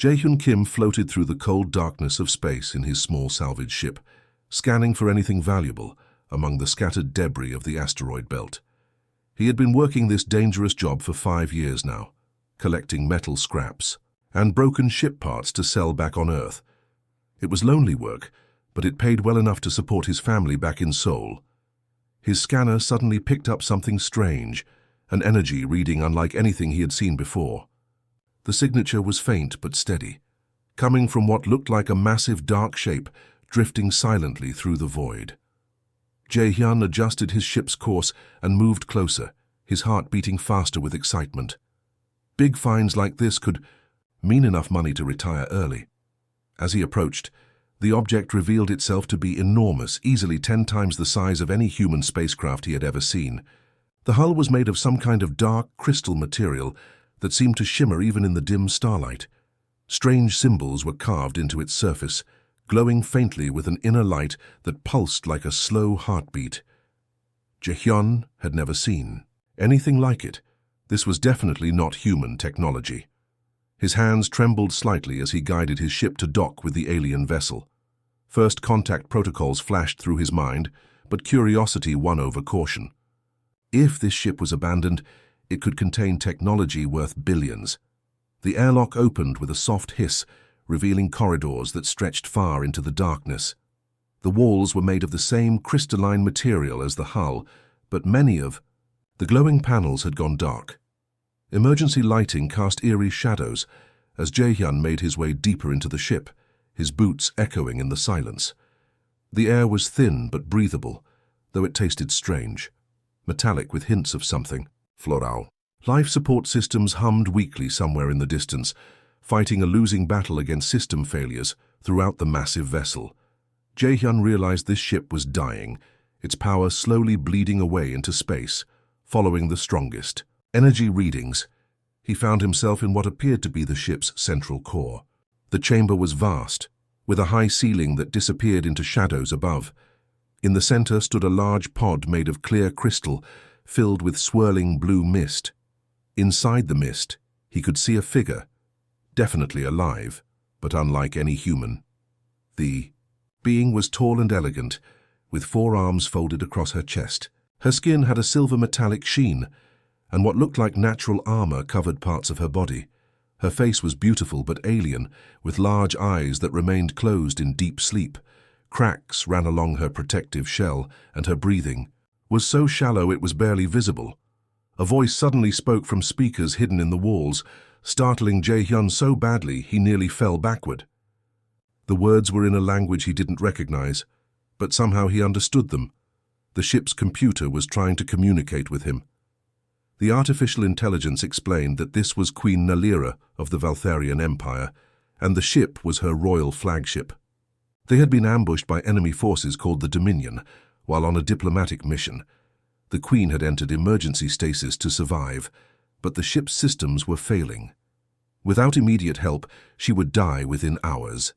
Jae-hyun Kim floated through the cold darkness of space in his small salvage ship, scanning for anything valuable among the scattered debris of the asteroid belt. He had been working this dangerous job for 5 years now, collecting metal scraps and broken ship parts to sell back on Earth. It was lonely work, but it paid well enough to support his family back in Seoul. His scanner suddenly picked up something strange, an energy reading unlike anything he had seen before. The signature was faint but steady, coming from what looked like a massive dark shape drifting silently through the void. Jae-hyun adjusted his ship's course and moved closer, his heart beating faster with excitement. Big finds like this could mean enough money to retire early. As he approached, the object revealed itself to be enormous, easily 10 times the size of any human spacecraft he had ever seen. The hull was made of some kind of dark crystal material that seemed to shimmer even in the dim starlight. Strange symbols were carved into its surface, glowing faintly with an inner light that pulsed like a slow heartbeat. Jae-hyun had never seen anything like it. This was definitely not human technology. His hands trembled slightly as he guided his ship to dock with the alien vessel. First contact protocols flashed through his mind, but curiosity won over caution. If this ship was abandoned, it could contain technology worth billions. The airlock opened with a soft hiss, revealing corridors that stretched far into the darkness. The walls were made of the same crystalline material as the hull, but many of the glowing panels had gone dark. Emergency lighting cast eerie shadows as Jae-hyun made his way deeper into the ship, his boots echoing in the silence. The air was thin but breathable, though it tasted strange, metallic with hints of something floral. Life support systems hummed weakly somewhere in the distance, fighting a losing battle against system failures throughout the massive vessel. Jae-hyun realized this ship was dying, its power slowly bleeding away into space, following the strongest energy readings. He found himself in what appeared to be the ship's central core. The chamber was vast, with a high ceiling that disappeared into shadows above. In the center stood a large pod made of clear crystal, filled with swirling blue mist. Inside the mist, he could see a figure, definitely alive, but unlike any human. The being was tall and elegant, with 4 arms folded across her chest. Her skin had a silver metallic sheen, and what looked like natural armor covered parts of her body. Her face was beautiful but alien, with large eyes that remained closed in deep sleep. Cracks ran along her protective shell, and her breathing was so shallow it was barely visible. A voice suddenly spoke from speakers hidden in the walls, startling Jae-hyun so badly he nearly fell backward. The words were in a language he didn't recognize, but somehow he understood them. The ship's computer was trying to communicate with him. The artificial intelligence explained that this was Queen Nalira of the Valtharian Empire, and the ship was her royal flagship. They had been ambushed by enemy forces called the Dominion, while on a diplomatic mission. The Queen had entered emergency stasis to survive, but the ship's systems were failing. Without immediate help, she would die within hours.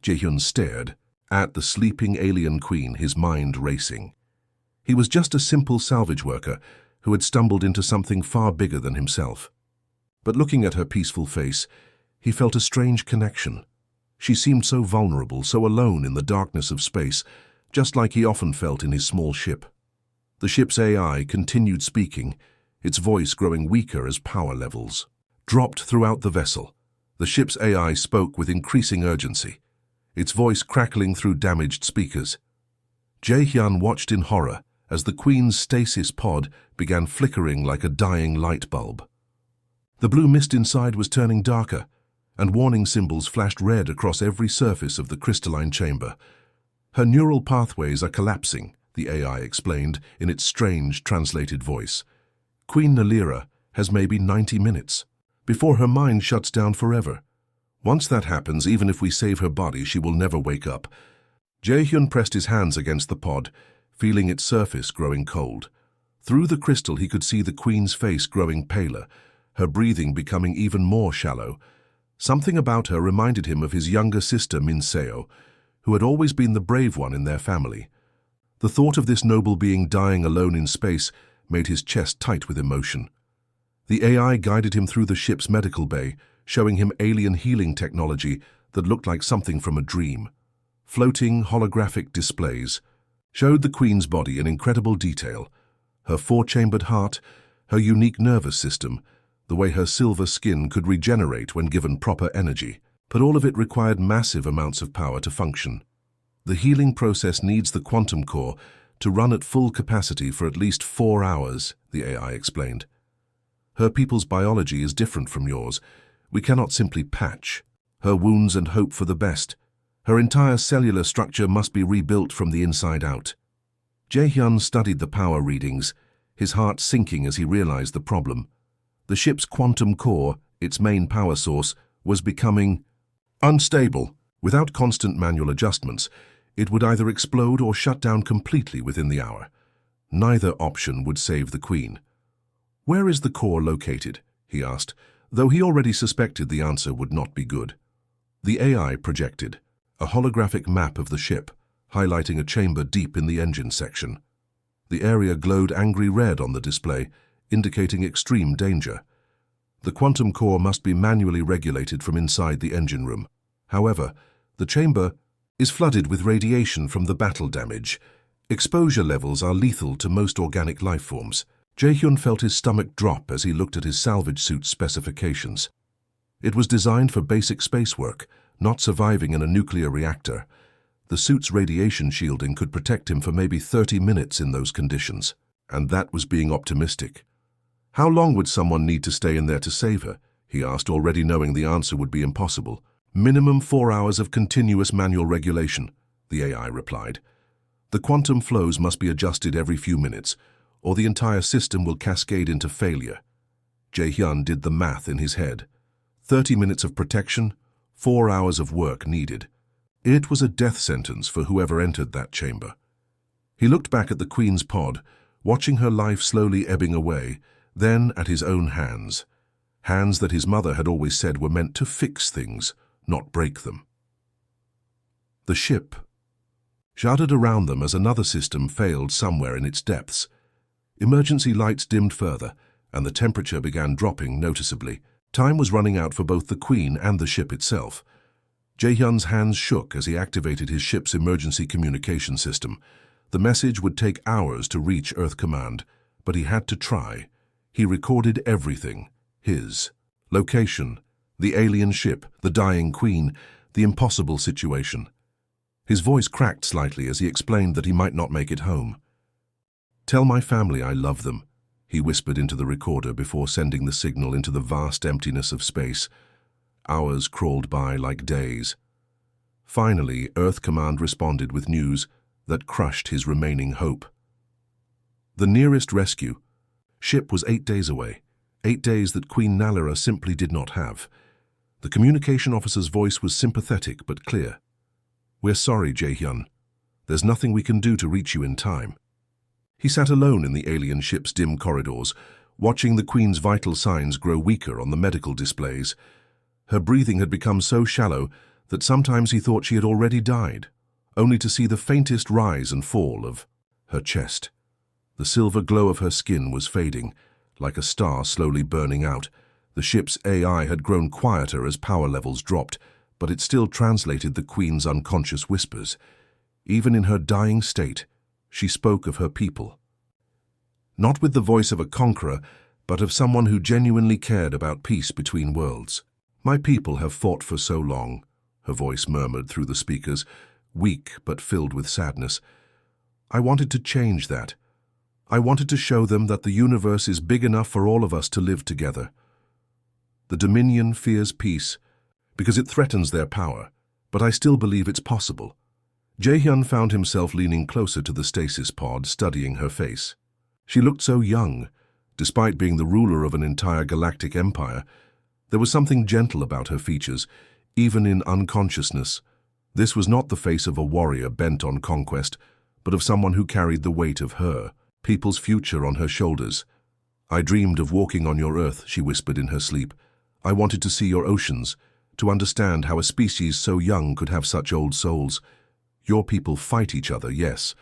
Jae-hyun stared at the sleeping alien queen, his mind racing. He was just a simple salvage worker who had stumbled into something far bigger than himself. But looking at her peaceful face, he felt a strange connection. She seemed so vulnerable, so alone in the darkness of space, just like he often felt in his small ship. The ship's AI continued speaking, its voice growing weaker as power levels dropped throughout the vessel. The ship's AI spoke with increasing urgency, its voice crackling through damaged speakers. Jae-hyun watched in horror as the Queen's stasis pod began flickering like a dying light bulb. The blue mist inside was turning darker, and warning symbols flashed red across every surface of the crystalline chamber. Her neural pathways are collapsing, the AI explained in its strange translated voice. Queen Nalira has maybe 90 minutes before her mind shuts down forever. Once that happens, even if we save her body, she will never wake up. Jae-hyun pressed his hands against the pod, feeling its surface growing cold. Through the crystal he could see the Queen's face growing paler, her breathing becoming even more shallow. Something about her reminded him of his younger sister Min Seo, who had always been the brave one in their family. The thought of this noble being dying alone in space made his chest tight with emotion. The AI guided him through the ship's medical bay, showing him alien healing technology that looked like something from a dream. Floating holographic displays showed the Queen's body in incredible detail, her four-chambered heart, her unique nervous system, the way her silver skin could regenerate when given proper energy. But all of it required massive amounts of power to function. The healing process needs the quantum core to run at full capacity for at least 4 hours, the AI explained. Her people's biology is different from yours. We cannot simply patch her wounds and hope for the best. Her entire cellular structure must be rebuilt from the inside out. Jae-hyun studied the power readings, his heart sinking as he realized the problem. The ship's quantum core, its main power source, was becoming unstable. Without constant manual adjustments, it would either explode or shut down completely within the hour. Neither option would save the Queen. "Where is the core located?" he asked, though he already suspected the answer would not be good. The AI projected a holographic map of the ship, highlighting a chamber deep in the engine section. The area glowed angry red on the display, indicating extreme danger. The quantum core must be manually regulated from inside the engine room. However, the chamber is flooded with radiation from the battle damage. Exposure levels are lethal to most organic life forms. Jae-hyun felt his stomach drop as he looked at his salvage suit's specifications. It was designed for basic space work, not surviving in a nuclear reactor. The suit's radiation shielding could protect him for maybe 30 minutes in those conditions, and that was being optimistic. How long would someone need to stay in there to save her? He asked, already knowing the answer would be impossible. "Minimum 4 hours of continuous manual regulation," the AI replied. "The quantum flows must be adjusted every few minutes, or the entire system will cascade into failure." Jae-hyun did the math in his head. 30 minutes of protection, 4 hours of work needed. It was a death sentence for whoever entered that chamber. He looked back at the Queen's pod, watching her life slowly ebbing away, then at his own hands. Hands that his mother had always said were meant to fix things, not break them. The ship shuddered around them as another system failed somewhere in its depths. Emergency lights dimmed further, and the temperature began dropping noticeably. Time was running out for both the Queen and the ship itself. Jae-hyun's hands shook as he activated his ship's emergency communication system. The message would take hours to reach Earth Command, but he had to try. He recorded everything: his location, the alien ship, the dying Queen, the impossible situation. His voice cracked slightly as he explained that he might not make it home. "Tell my family I love them," he whispered into the recorder before sending the signal into the vast emptiness of space. Hours crawled by like days. Finally, Earth Command responded with news that crushed his remaining hope. The nearest rescue ship was 8 days away, 8 days that Queen Nalara simply did not have. The communication officer's voice was sympathetic but clear. "We're sorry, Jae-hyun. There's nothing we can do to reach you in time." He sat alone in the alien ship's dim corridors, watching the Queen's vital signs grow weaker on the medical displays. Her breathing had become so shallow that sometimes he thought she had already died, only to see the faintest rise and fall of her chest. The silver glow of her skin was fading, like a star slowly burning out. The ship's AI had grown quieter as power levels dropped, but it still translated the Queen's unconscious whispers. Even in her dying state, she spoke of her people. Not with the voice of a conqueror, but of someone who genuinely cared about peace between worlds. "My people have fought for so long," her voice murmured through the speakers, weak but filled with sadness. "I wanted to change that. I wanted to show them that the universe is big enough for all of us to live together. The Dominion fears peace because it threatens their power, but I still believe it's possible." Jae-hyun found himself leaning closer to the stasis pod, studying her face. She looked so young, despite being the ruler of an entire galactic empire. There was something gentle about her features, even in unconsciousness. This was not the face of a warrior bent on conquest, but of someone who carried the weight of her people's future on her shoulders. "I dreamed of walking on your Earth," she whispered in her sleep. "I wanted to see your oceans, to understand how a species so young could have such old souls. Your people fight each other, yes,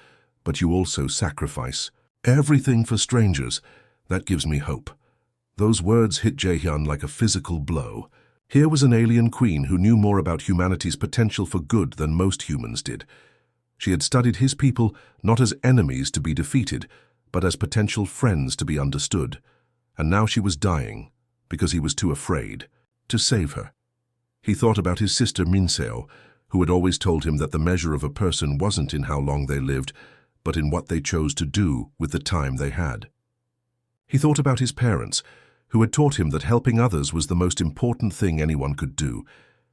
but you also sacrifice. Everything for strangers. That gives me hope." Those words hit Jae-hyun like a physical blow. Here was an alien queen who knew more about humanity's potential for good than most humans did. She had studied his people not as enemies to be defeated, but as potential friends to be understood. And now she was dying, because he was too afraid to save her. He thought about his sister Minseo, who had always told him that the measure of a person wasn't in how long they lived, but in what they chose to do with the time they had. He thought about his parents, who had taught him that helping others was the most important thing anyone could do.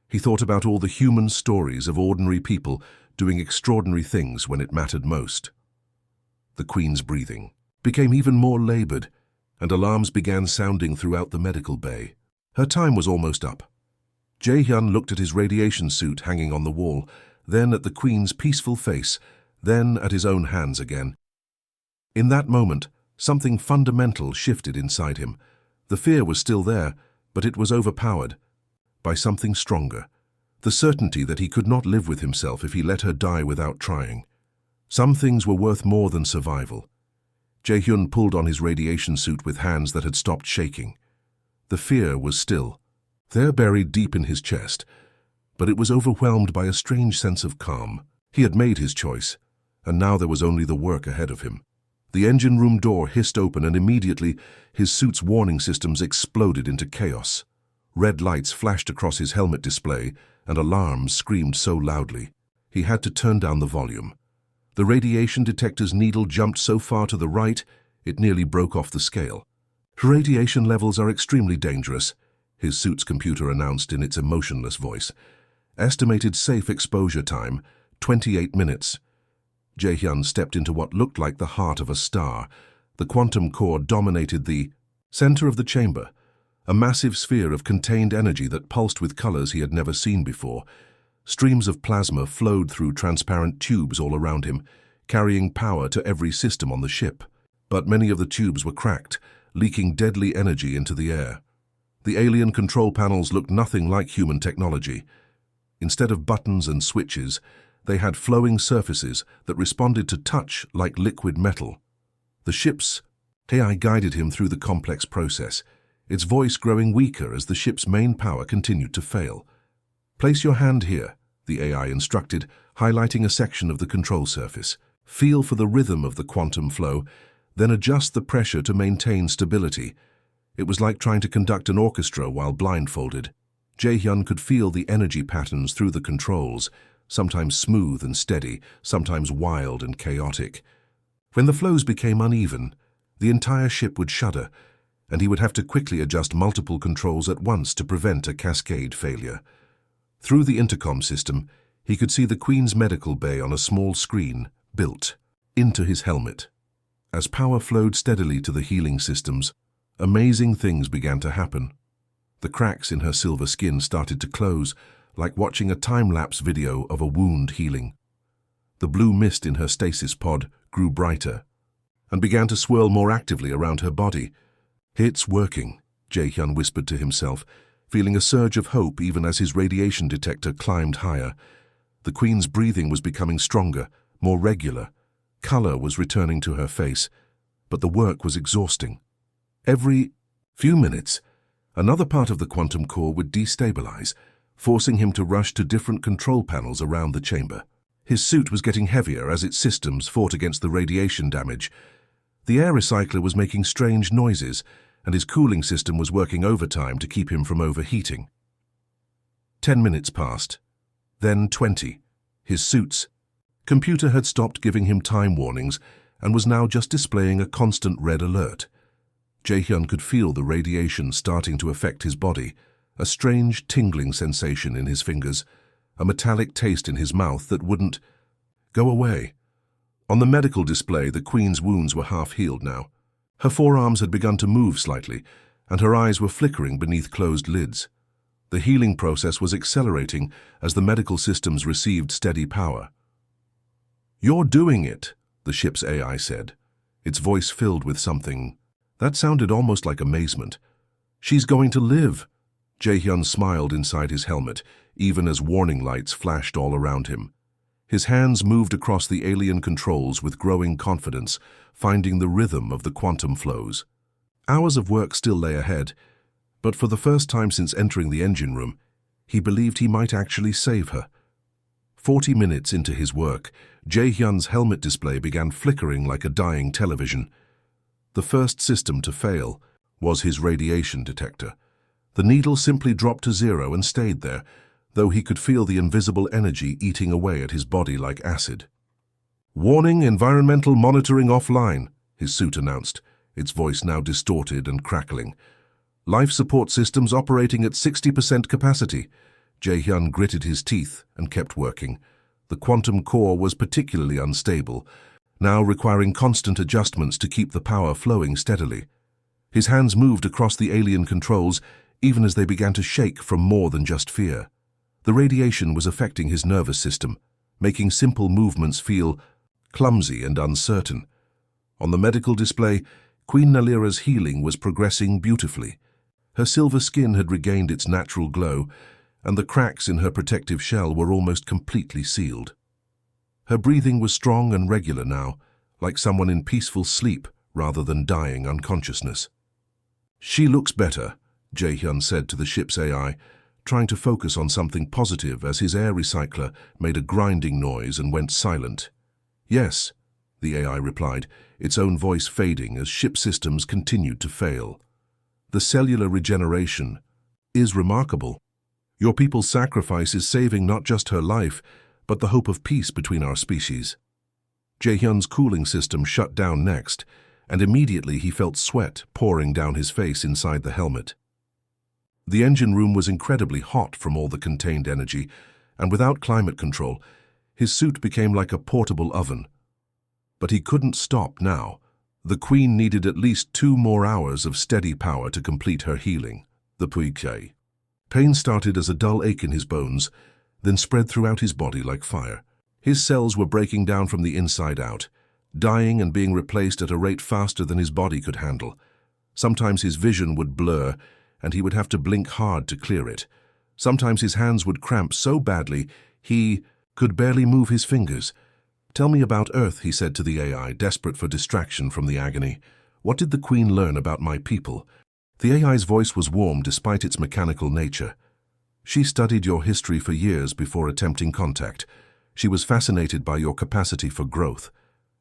He thought about all the human stories of ordinary people doing extraordinary things when it mattered most. The Queen's breathing became even more labored, and alarms began sounding throughout the medical bay. Her time was almost up. Jae-hyun looked at his radiation suit hanging on the wall, then at the Queen's peaceful face, then at his own hands again. In that moment, something fundamental shifted inside him. The fear was still there, but it was overpowered by something stronger. The certainty that he could not live with himself if he let her die without trying. Some things were worth more than survival. Jae-hyun pulled on his radiation suit with hands that had stopped shaking. The fear was still there, buried deep in his chest, but it was overwhelmed by a strange sense of calm. He had made his choice, and now there was only the work ahead of him. The engine room door hissed open, and immediately his suit's warning systems exploded into chaos. Red lights flashed across his helmet display, and alarms screamed so loudly he had to turn down the volume. The radiation detector's needle jumped so far to the right, it nearly broke off the scale. "Radiation levels are extremely dangerous," his suit's computer announced in its emotionless voice. "Estimated safe exposure time, 28 minutes. Jae-hyun stepped into what looked like the heart of a star. The quantum core dominated the center of the chamber, a massive sphere of contained energy that pulsed with colors he had never seen before. Streams of plasma flowed through transparent tubes all around him, carrying power to every system on the ship. But many of the tubes were cracked, leaking deadly energy into the air. The alien control panels looked nothing like human technology. Instead of buttons and switches, they had flowing surfaces that responded to touch like liquid metal. The ship's AI guided him through the complex process, its voice growing weaker as the ship's main power continued to fail. "Place your hand here," the AI instructed, highlighting a section of the control surface. "Feel for the rhythm of the quantum flow, then adjust the pressure to maintain stability." It was like trying to conduct an orchestra while blindfolded. Jae-hyun could feel the energy patterns through the controls, sometimes smooth and steady, sometimes wild and chaotic. When the flows became uneven, the entire ship would shudder, and he would have to quickly adjust multiple controls at once to prevent a cascade failure. Through the intercom system, he could see the Queen's medical bay on a small screen built into his helmet. As power flowed steadily to the healing systems, amazing things began to happen. The cracks in her silver skin started to close, like watching a time-lapse video of a wound healing. The blue mist in her stasis pod grew brighter and began to swirl more actively around her body. "It's working," Jae-hyun whispered to himself, feeling a surge of hope even as his radiation detector climbed higher. The Queen's breathing was becoming stronger, more regular. Color was returning to her face, but the work was exhausting. Every few minutes, another part of the quantum core would destabilize, forcing him to rush to different control panels around the chamber. His suit was getting heavier as its systems fought against the radiation damage. The air recycler was making strange noises, and his cooling system was working overtime to keep him from overheating. 10 minutes passed, then 20. His suit's computer had stopped giving him time warnings and was now just displaying a constant red alert. Jae-hyun could feel the radiation starting to affect his body, a strange tingling sensation in his fingers, a metallic taste in his mouth that wouldn't go away. On the medical display, the Queen's wounds were half healed now. Her forearms had begun to move slightly, and her eyes were flickering beneath closed lids. The healing process was accelerating as the medical systems received steady power. "You're doing it," the ship's AI said, its voice filled with something that sounded almost like amazement. "She's going to live." Jae-hyun smiled inside his helmet, even as warning lights flashed all around him. His hands moved across the alien controls with growing confidence, finding the rhythm of the quantum flows. Hours of work still lay ahead, But for the first time since entering the engine room, he believed he might actually save her. 40 minutes into his work, Jae-hyun's helmet display began flickering like a dying television. The first system to fail was his radiation detector. The needle simply dropped to 0 and stayed there, though he could feel the invisible energy eating away at his body like acid. "Warning, environmental monitoring offline," his suit announced, its voice now distorted and crackling. "Life support systems operating at 60% capacity." Jae-hyun gritted his teeth and kept working. The quantum core was particularly unstable, now requiring constant adjustments to keep the power flowing steadily. His hands moved across the alien controls, even as they began to shake from more than just fear. The radiation was affecting his nervous system, making simple movements feel clumsy and uncertain. On the medical display, Queen Nalira's healing was progressing beautifully. Her silver skin had regained its natural glow, and the cracks in her protective shell were almost completely sealed. Her breathing was strong and regular now, like someone in peaceful sleep rather than dying unconsciousness. "She looks better," Jae-hyun said to the ship's AI, trying to focus on something positive as his air recycler made a grinding noise and went silent. "Yes," the AI replied, its own voice fading as ship systems continued to fail. "The cellular regeneration is remarkable. Your people's sacrifice is saving not just her life, but the hope of peace between our species." Jae-hyun's cooling system shut down next, and immediately he felt sweat pouring down his face inside the helmet. The engine room was incredibly hot from all the contained energy, and without climate control, his suit became like a portable oven. But he couldn't stop now. The Queen needed at least 2 more hours of steady power to complete her healing. The Puigche. Pain started as a dull ache in his bones, then spread throughout his body like fire. His cells were breaking down from the inside out, dying and being replaced at a rate faster than his body could handle. Sometimes his vision would blur, and he would have to blink hard to clear it. Sometimes his hands would cramp so badly he could barely move his fingers. "Tell me about Earth," he said to the AI, desperate for distraction from the agony. "What did the Queen learn about my people?" The AI's voice was warm despite its mechanical nature. "She studied your history for years before attempting contact. She was fascinated by your capacity for growth.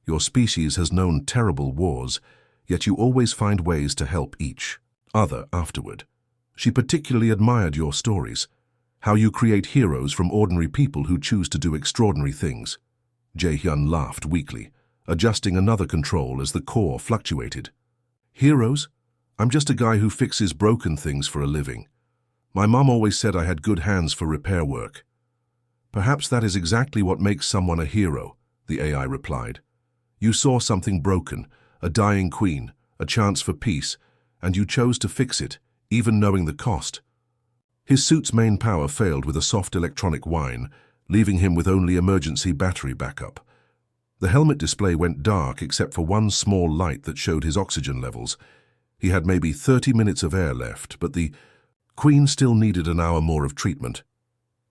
Your species has known terrible wars, yet you always find ways to help each other afterward. She particularly admired your stories, how you create heroes from ordinary people who choose to do extraordinary things." Jae-hyun laughed weakly, adjusting another control as the core fluctuated. "Heroes? I'm just a guy who fixes broken things for a living. My mom always said I had good hands for repair work." "Perhaps that is exactly what makes someone a hero," the AI replied. "You saw something broken, a dying queen, a chance for peace, and you chose to fix it, even knowing the cost." His suit's main power failed with a soft electronic whine, leaving him with only emergency battery backup. The helmet display went dark except for one small light that showed his oxygen levels. He had maybe 30 minutes of air left, but the Queen still needed an hour more of treatment.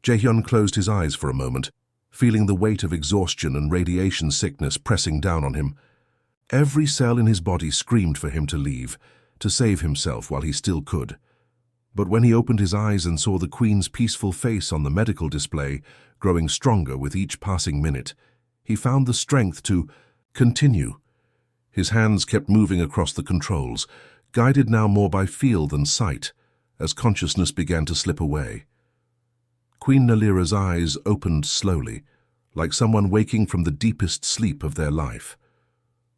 Jae-hyun closed his eyes for a moment, feeling the weight of exhaustion and radiation sickness pressing down on him. Every cell in his body screamed for him to leave, to save himself while he still could. But when he opened his eyes and saw the Queen's peaceful face on the medical display, growing stronger with each passing minute, he found the strength to continue. His hands kept moving across the controls, guided now more by feel than sight, as consciousness began to slip away. Queen Nalira's eyes opened slowly, like someone waking from the deepest sleep of their life.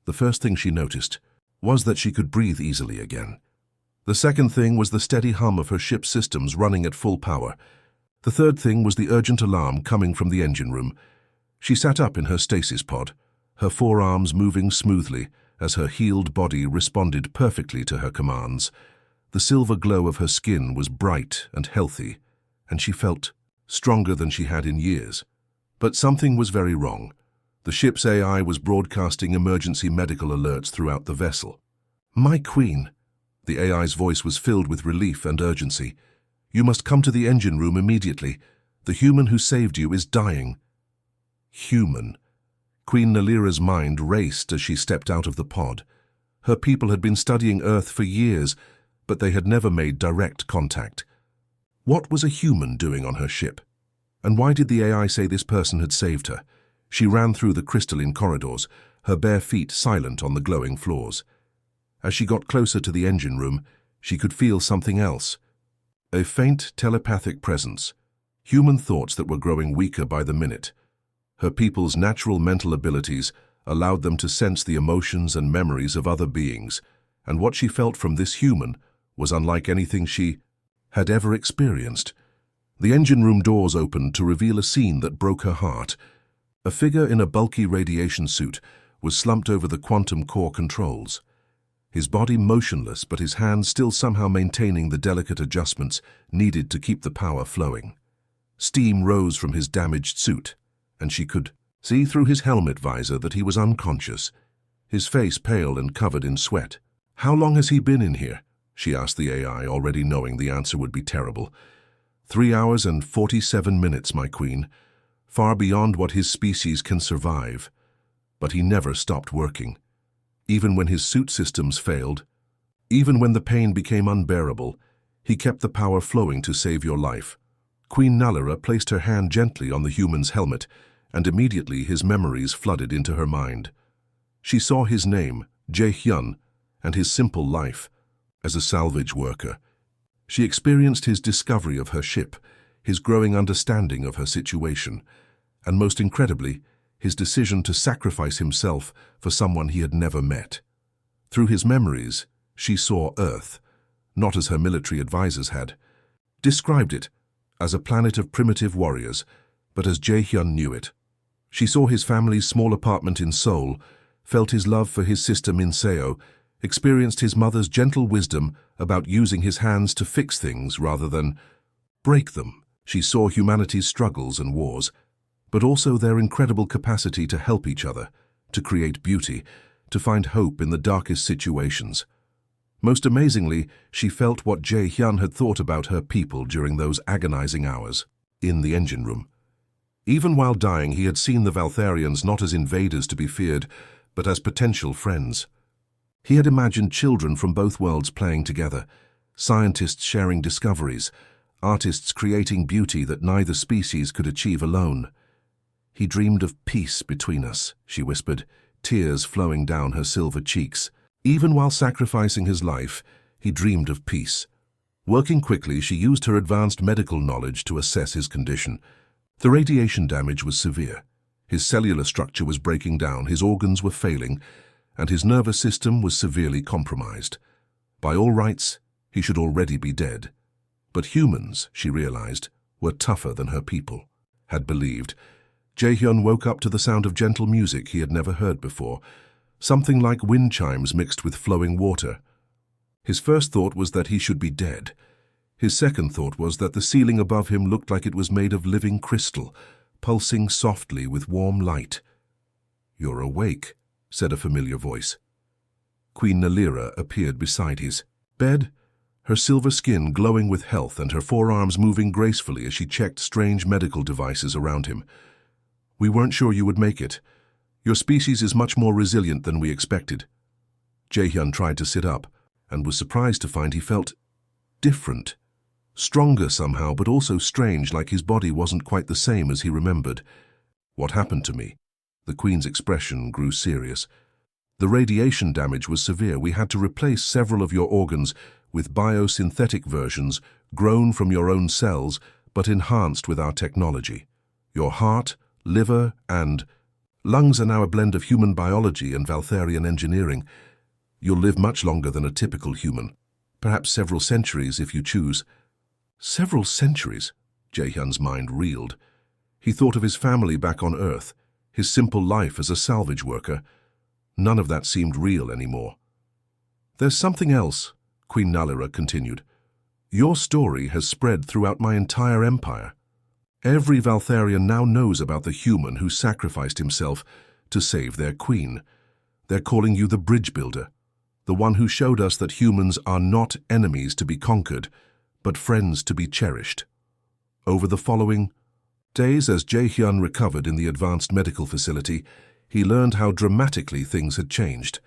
The first thing she noticed was that she could breathe easily again. The second thing was the steady hum of her ship's systems running at full power. The third thing was the urgent alarm coming from the engine room. She sat up in her stasis pod, her forearms moving smoothly as her healed body responded perfectly to her commands. The silver glow of her skin was bright and healthy, and she felt stronger than she had in years. But something was very wrong. The ship's AI was broadcasting emergency medical alerts throughout the vessel. "My Queen," the AI's voice was filled with relief and urgency. "You must come to the engine room immediately. The human who saved you is dying." Human. Queen Nalira's mind raced as she stepped out of the pod. Her people had been studying Earth for years, but they had never made direct contact. What was a human doing on her ship? And why did the AI say this person had saved her? She ran through the crystalline corridors, her bare feet silent on the glowing floors. As she got closer to the engine room, she could feel something else. A faint telepathic presence, human thoughts that were growing weaker by the minute. Her people's natural mental abilities allowed them to sense the emotions and memories of other beings, and what she felt from this human was unlike anything she had ever experienced. The engine room doors opened to reveal a scene that broke her heart. A figure in a bulky radiation suit was slumped over the quantum core controls. His body motionless, but his hands still somehow maintaining the delicate adjustments needed to keep the power flowing. Steam rose from his damaged suit, and she could see through his helmet visor that he was unconscious, his face pale and covered in sweat. "How long has he been in here?" she asked the AI, already knowing the answer would be terrible. 3 hours and 47 minutes, my queen, far beyond what his species can survive. But he never stopped working. Even when his suit systems failed, even when the pain became unbearable, he kept the power flowing to save your life. Queen Nalira placed her hand gently on the human's helmet, and immediately his memories flooded into her mind. She saw his name, Jae-hyun, and his simple life as a salvage worker. She experienced his discovery of her ship, his growing understanding of her situation, and most incredibly, his decision to sacrifice himself for someone he had never met. Through his memories, she saw Earth, not as her military advisors had, described it as a planet of primitive warriors, but as Jae-hyun knew it. She saw his family's small apartment in Seoul, felt his love for his sister Min Seo, experienced his mother's gentle wisdom about using his hands to fix things rather than break them. She saw humanity's struggles and wars, but also their incredible capacity to help each other, to create beauty, to find hope in the darkest situations. Most amazingly, she felt what Jae-hyun had thought about her people during those agonizing hours in the engine room. Even while dying, he had seen the Valtharians not as invaders to be feared, but as potential friends. He had imagined children from both worlds playing together, scientists sharing discoveries, artists creating beauty that neither species could achieve alone. "He dreamed of peace between us," she whispered, tears flowing down her silver cheeks. Even while sacrificing his life, he dreamed of peace. Working quickly, she used her advanced medical knowledge to assess his condition. The radiation damage was severe. His cellular structure was breaking down, his organs were failing, and his nervous system was severely compromised. By all rights, he should already be dead. But humans, she realized, were tougher than her people had believed. Jae-hyun woke up to the sound of gentle music he had never heard before, something like wind chimes mixed with flowing water. His first thought was that he should be dead. His second thought was that the ceiling above him looked like it was made of living crystal, pulsing softly with warm light. "You're awake," said a familiar voice. Queen Nalira appeared beside his bed, her silver skin glowing with health and her forearms moving gracefully as she checked strange medical devices around him. "We weren't sure you would make it. Your species is much more resilient than we expected." Jae-hyun tried to sit up and was surprised to find he felt different. Stronger somehow, but also strange, like his body wasn't quite the same as he remembered. "What happened to me?" The Queen's expression grew serious. "The radiation damage was severe. We had to replace several of your organs with biosynthetic versions grown from your own cells, but enhanced with our technology. Your heart, liver, and lungs are now a blend of human biology and Valtharian engineering. You'll live much longer than a typical human, perhaps several centuries if you choose." Several centuries? Jae-hyun's mind reeled. He thought of his family back on Earth, his simple life as a salvage worker. None of that seemed real anymore. "There's something else," Queen Nalira continued. "Your story has spread throughout my entire empire. Every Valtharian now knows about the human who sacrificed himself to save their queen. They're calling you the bridge builder, the one who showed us that humans are not enemies to be conquered, but friends to be cherished." Over the following days, as Jae-hyun recovered in the advanced medical facility, he learned how dramatically things had changed.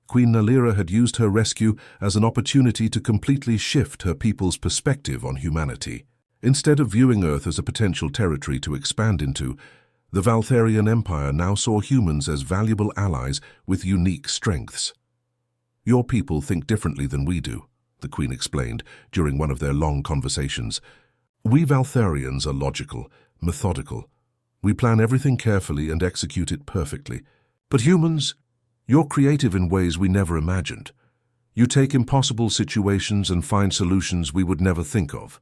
Queen Nalira had used her rescue as an opportunity to completely shift her people's perspective on humanity. Instead of viewing Earth as a potential territory to expand into, the Valtharian Empire now saw humans as valuable allies with unique strengths. "Your people think differently than we do," the Queen explained during one of their long conversations. "We Valtharians are logical, methodical. We plan everything carefully and execute it perfectly. But humans, you're creative in ways we never imagined. You take impossible situations and find solutions we would never think of."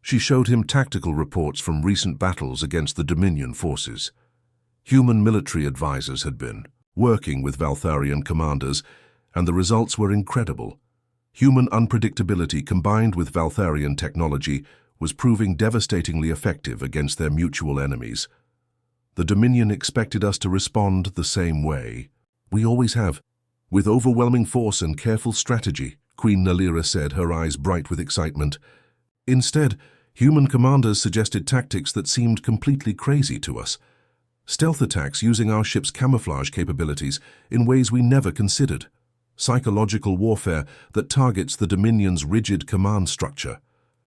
She showed him tactical reports from recent battles against the Dominion forces. Human military advisors had been working with Valtharian commanders, and the results were incredible. Human unpredictability combined with Valtharian technology was proving devastatingly effective against their mutual enemies. The Dominion expected us to respond the same way. "We always have, with overwhelming force and careful strategy," Queen Nalira said, her eyes bright with excitement. Instead, human commanders suggested tactics that seemed completely crazy to us. Stealth attacks using our ship's camouflage capabilities in ways we never considered. Psychological warfare that targets the Dominion's rigid command structure.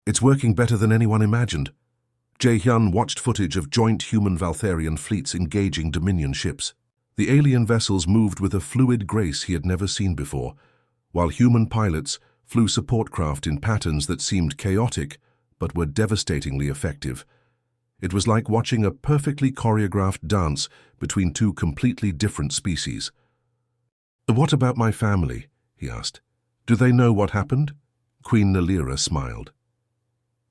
"It's working better than anyone imagined." Jae-hyun watched footage of joint human-Valtharian fleets engaging Dominion ships. The alien vessels moved with a fluid grace he had never seen before, while human pilots flew support craft in patterns that seemed chaotic but were devastatingly effective. It was like watching a perfectly choreographed dance between two completely different species. "What about my family?" he asked. "Do they know what happened?" Queen Nalira smiled.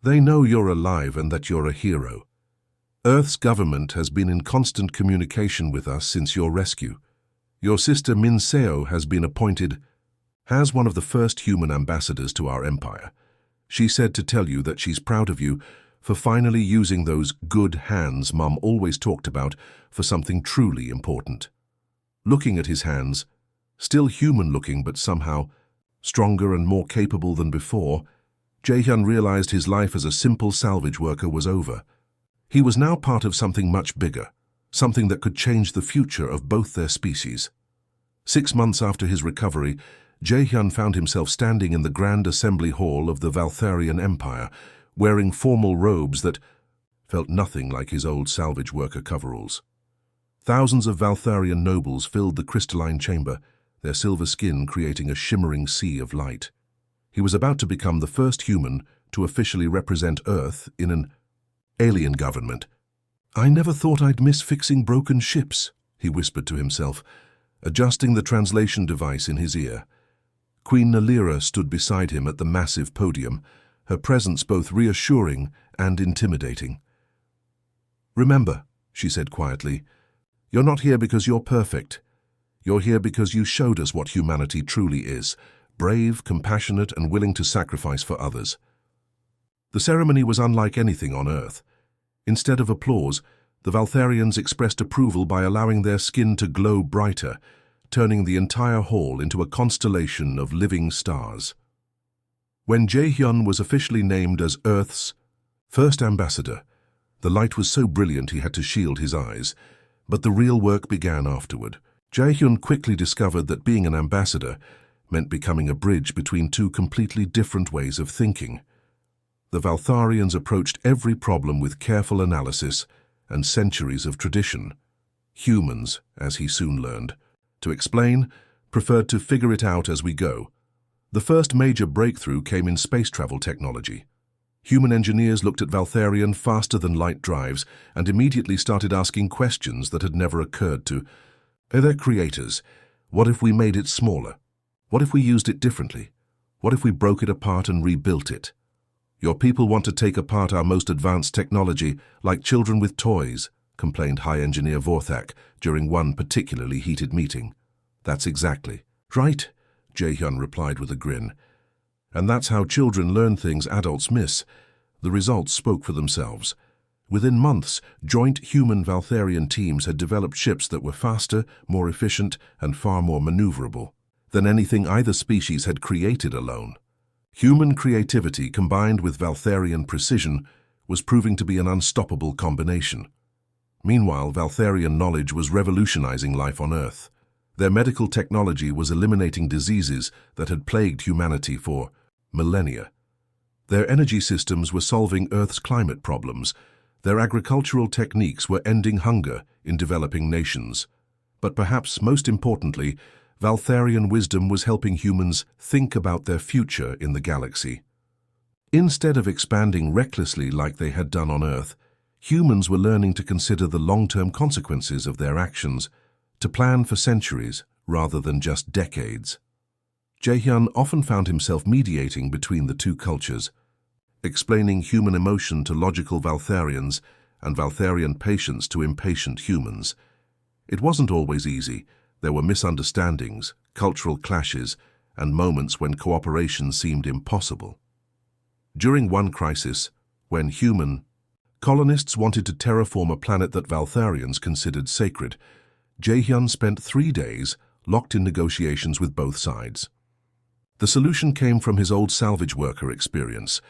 "They know you're alive and that you're a hero. Earth's government has been in constant communication with us since your rescue. Your sister Min Seo has been appointed as one of the first human ambassadors to our empire. She said to tell you that she's proud of you for finally using those good hands Mum always talked about for something truly important." Looking at his hands, still human-looking but somehow stronger and more capable than before, Jae-hyun realized his life as a simple salvage worker was over. He was now part of something much bigger, something that could change the future of both their species. 6 months after his recovery, Jae-hyun found himself standing in the Grand Assembly Hall of the Valtharian Empire, wearing formal robes that felt nothing like his old salvage worker coveralls. Thousands of Valtharian nobles filled the crystalline chamber, their silver skin creating a shimmering sea of light. He was about to become the first human to officially represent Earth in an alien government. "I never thought I'd miss fixing broken ships," he whispered to himself, adjusting the translation device in his ear. Queen Nalira stood beside him at the massive podium, her presence both reassuring and intimidating. "Remember," she said quietly, "you're not here because you're perfect. You're here because you showed us what humanity truly is, brave, compassionate, and willing to sacrifice for others." The ceremony was unlike anything on Earth. Instead of applause, the Valtharians expressed approval by allowing their skin to glow brighter, turning the entire hall into a constellation of living stars. When Jae-hyun was officially named as Earth's first ambassador, the light was so brilliant he had to shield his eyes, but the real work began afterward. Jae-hyun quickly discovered that being an ambassador meant becoming a bridge between two completely different ways of thinking. The Valtharians approached every problem with careful analysis and centuries of tradition. Humans, as he soon learned, to explain, preferred to figure it out as we go. The first major breakthrough came in space travel technology. Human engineers looked at Valtharian faster-than-light drives and immediately started asking questions that had never occurred to their creators. What if we made it smaller? What if we used it differently? What if we broke it apart and rebuilt it? "Your people want to take apart our most advanced technology like children with toys," complained High Engineer Vorthak during one particularly heated meeting. "That's exactly right," Jae-hyun replied with a grin. "And that's how children learn things adults miss." The results spoke for themselves. Within months, joint human-Valtharian teams had developed ships that were faster, more efficient, and far more maneuverable than anything either species had created alone. Human creativity combined with Valtharian precision was proving to be an unstoppable combination. Meanwhile, Valtharian knowledge was revolutionizing life on Earth. Their medical technology was eliminating diseases that had plagued humanity for millennia. Their energy systems were solving Earth's climate problems. Their agricultural techniques were ending hunger in developing nations. But perhaps most importantly, Valtharian wisdom was helping humans think about their future in the galaxy. Instead of expanding recklessly like they had done on Earth, humans were learning to consider the long-term consequences of their actions, to plan for centuries rather than just decades. Jae-hyun often found himself mediating between the two cultures, explaining human emotion to logical Valtharians and Valtharian patience to impatient humans. It wasn't always easy. There were misunderstandings, cultural clashes, and moments when cooperation seemed impossible. During one crisis, when human colonists wanted to terraform a planet that Valtharians considered sacred, Jae-hyun spent 3 days locked in negotiations with both sides. The solution came from his old salvage worker experience.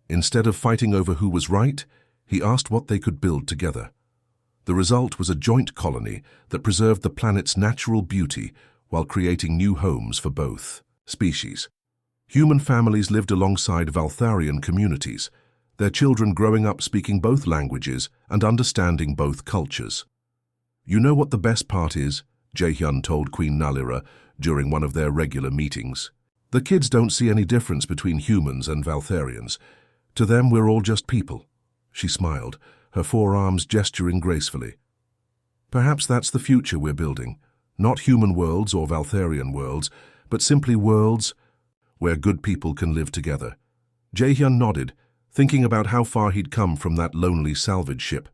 Instead of fighting over who was right, he asked what they could build together. The result was a joint colony that preserved the planet's natural beauty while creating new homes for both species. Human families lived alongside Valtharian communities, their children growing up speaking both languages and understanding both cultures. "You know what the best part is?" Jae-hyun told Queen Nalira during one of their regular meetings. "The kids don't see any difference between humans and Valtharians. To them, we're all just people." She smiled, her forearms gesturing gracefully. "Perhaps that's the future we're building. Not human worlds or Valtharian worlds, but simply worlds where good people can live together." Jae-hyun nodded, thinking about how far he'd come from that lonely salvage ship.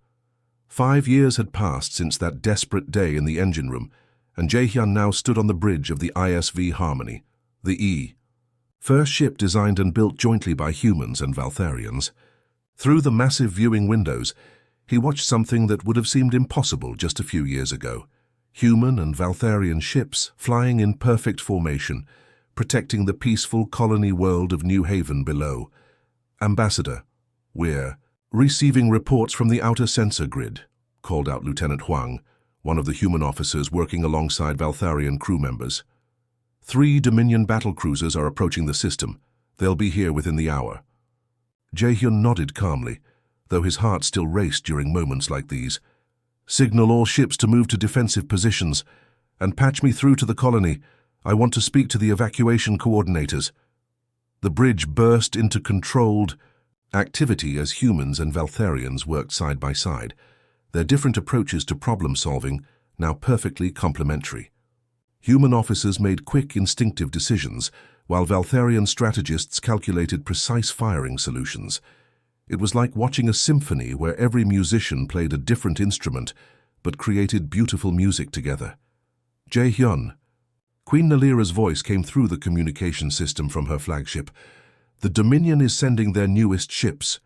5 years had passed since that desperate day in the engine room, and Jae-hyun now stood on the bridge of the ISV Harmony, the E, first ship designed and built jointly by humans and Valtharians. Through the massive viewing windows, he watched something that would have seemed impossible just a few years ago. Human and Valtharian ships flying in perfect formation, protecting the peaceful colony world of New Haven below. "Ambassador, we're receiving reports from the outer sensor grid," called out Lieutenant Huang, one of the human officers working alongside Valtharian crew members. 3 Dominion battlecruisers are approaching the system. They'll be here within the hour." Jae-hyun nodded calmly, though his heart still raced during moments like these. "Signal all ships to move to defensive positions, and patch me through to the colony. I want to speak to the evacuation coordinators." The bridge burst into controlled activity as humans and Valtharians worked side by side, their different approaches to problem-solving now perfectly complementary. Human officers made quick, instinctive decisions, while Valtharian strategists calculated precise firing solutions. It was like watching a symphony where every musician played a different instrument, but created beautiful music together. "Jae-hyun." Queen Nalira's voice came through the communication system from her flagship. "The Dominion is sending their newest ships.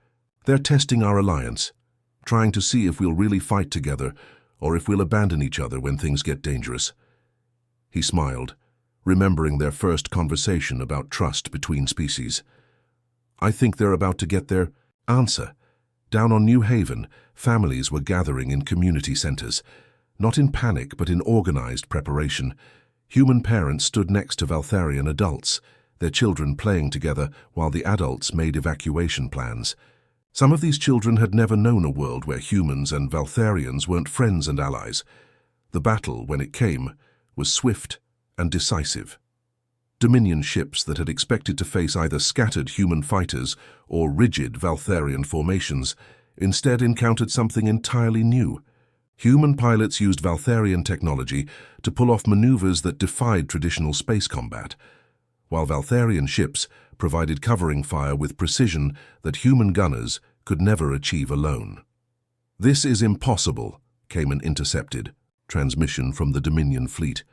They're testing our alliance, trying to see if we'll really fight together or if we'll abandon each other when things get dangerous." He smiled, remembering their first conversation about trust between species. "I think they're about to get their answer." Down on New Haven, families were gathering in community centers, not in panic but in organized preparation. Human parents stood next to Valtharian adults, their children playing together while the adults made evacuation plans. Some of these children had never known a world where humans and Valtharians weren't friends and allies. The battle, when it came, was swift and decisive. Dominion ships that had expected to face either scattered human fighters or rigid Valtharian formations instead encountered something entirely new. Human pilots used Valtharian technology to pull off maneuvers that defied traditional space combat, while Valtharian ships provided covering fire with precision that human gunners could never achieve alone. "This is impossible," came an intercepted transmission from the Dominion fleet.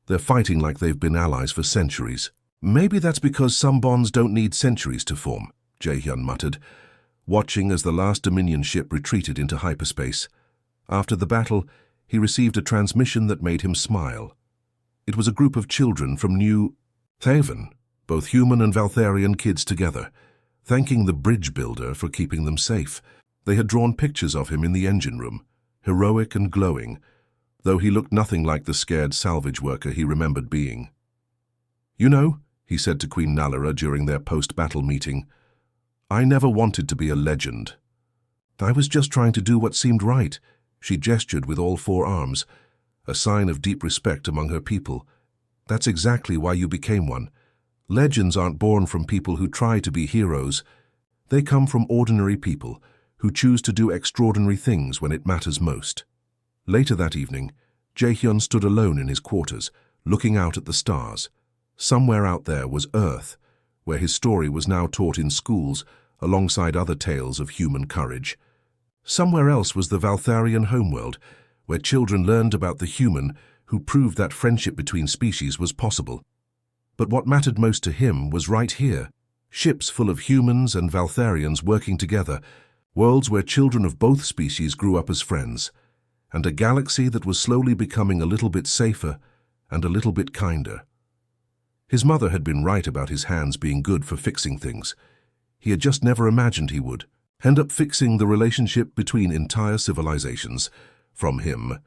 "They're fighting like they've been allies for centuries." "Maybe that's because some bonds don't need centuries to form," Jae-hyun muttered, watching as the last Dominion ship retreated into hyperspace. After the battle, he received a transmission that made him smile. It was a group of children from New Haven, both human and Valtharian kids together, thanking the bridge builder for keeping them safe. They had drawn pictures of him in the engine room, heroic and glowing, though he looked nothing like the scared salvage worker he remembered being. "You know," he said to Queen Nalara during their post-battle meeting, "I never wanted to be a legend. I was just trying to do what seemed right." She gestured with all four arms, a sign of deep respect among her people. "That's exactly why you became one. Legends aren't born from people who try to be heroes. They come from ordinary people who choose to do extraordinary things when it matters most." Later that evening, Jaehyun stood alone in his quarters, looking out at the stars. Somewhere out there was Earth, where his story was now taught in schools alongside other tales of human courage. Somewhere else was the Valtharian homeworld, where children learned about the human who proved that friendship between species was possible. But what mattered most to him was right here, ships full of humans and Valtharians working together, worlds where children of both species grew up as friends, and a galaxy that was slowly becoming a little bit safer and a little bit kinder. His mother had been right about his hands being good for fixing things. He had just never imagined he would end up fixing the relationship between entire civilizations, from him